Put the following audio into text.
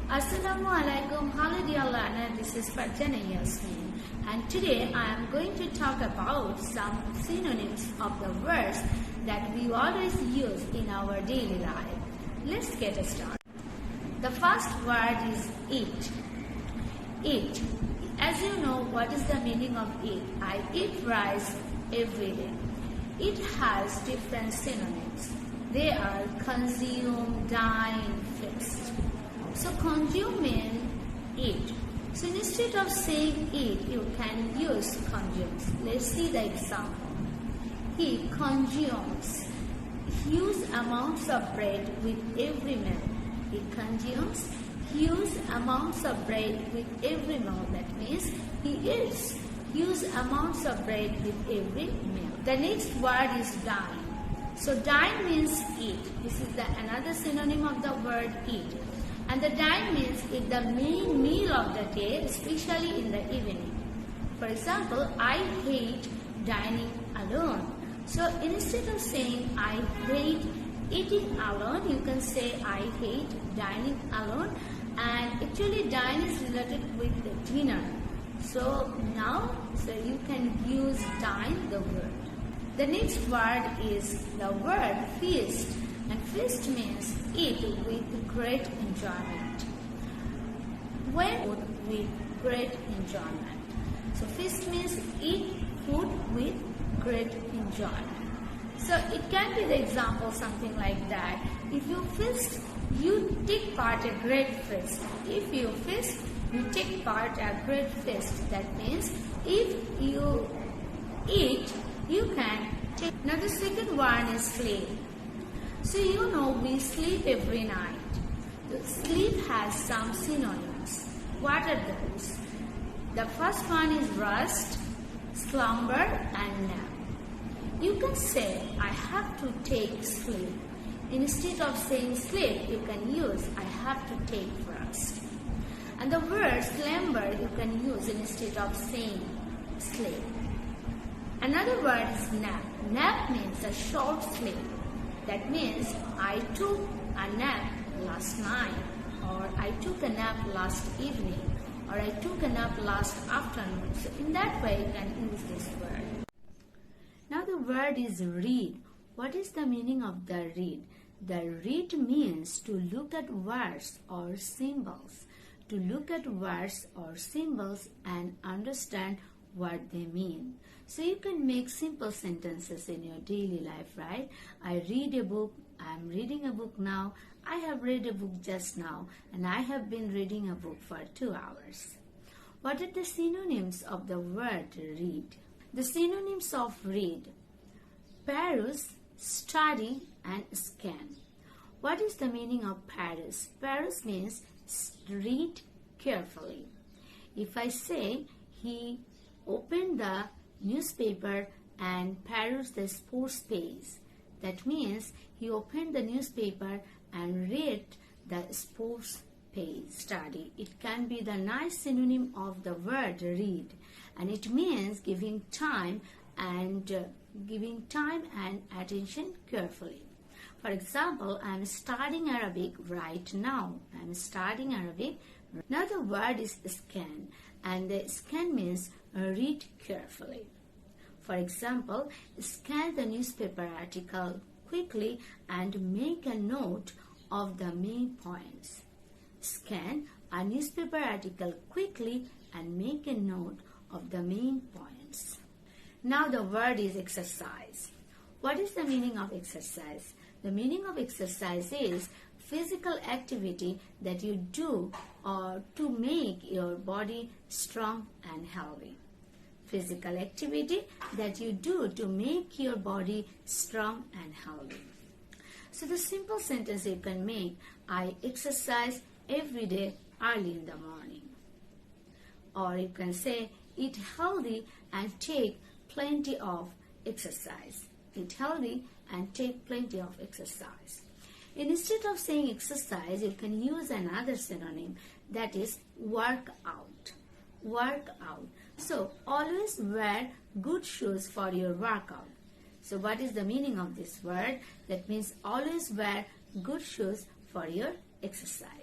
Assalamualaikum, hello dear learner, this is FarzanaYasmine, and today I am going to talk about some synonyms of the words that we always use in our daily life. Let's get started. The first word is eat. Eat. As you know, what is the meaning of eat? I eat rice every day. It has different synonyms. They are consume, dine, feast. So consume means eat. So instead of saying eat, you can use consumes. Let's see the example. He consumes huge amounts of bread with every meal. He consumes huge amounts of bread with every meal. That means he eats huge amounts of bread with every meal. The next word is dine. So dine means eat. This is another synonym of the word eat. And the dine means it's the main meal of the day, especially in the evening. For example, I hate dining alone. So instead of saying I hate eating alone, you can say I hate dining alone. And actually dine is related with the dinner. So you can use dine the word. The next word is the word feast. And feast means eat with great enjoyment. When with great enjoyment. So feast means eat food with great enjoyment. So it can be the example something like that. If you feast, you take part a great feast. If you feast, you take part a great feast. That means if you eat, you can take. Now the second one is sleep. So you know we sleep every night. The sleep has some synonyms. What are those? The first one is rest, slumber and nap. You can say I have to take sleep. Instead of saying sleep, you can use I have to take rest. And the word slumber you can use instead of saying sleep. Another word is nap. Nap means a short sleep. That means I took a nap last night, or I took a nap last evening, or I took a nap last afternoon. So in that way you can use this word. Now the word is read. What is the meaning of the read? The read means to look at words or symbols. To look at words or symbols and understand what they mean. So you can make simple sentences in your daily life, right? I read a book, I am reading a book now, I have read a book just now, and I have been reading a book for 2 hours. What are the synonyms of the word read? The synonyms of read: peruse, study and scan. What is the meaning of peruse? Peruse means read carefully. If I say he opened the newspaper and perused the sports page, that means he opened the newspaper and read the sports page. Study. It can be the nice synonym of the word read, and it means giving time and attention carefully. For example, I am studying Arabic right now. I am studying Arabic. Now the word is scan, and the scan means read carefully. For example, scan the newspaper article quickly and make a note of the main points. Scan a newspaper article quickly and make a note of the main points. Now the word is exercise. What is the meaning of exercise? The meaning of exercise is physical activity that you do or to make your body strong and healthy. Physical activity that you do to make your body strong and healthy. So the simple sentence you can make: I exercise every day early in the morning. Or you can say eat healthy and take plenty of exercise. Eat healthy and take plenty of exercise. Instead of saying exercise, you can use another synonym, that is work out. Work out. So always wear good shoes for your workout. So what is the meaning of this word? That means always wear good shoes for your exercise.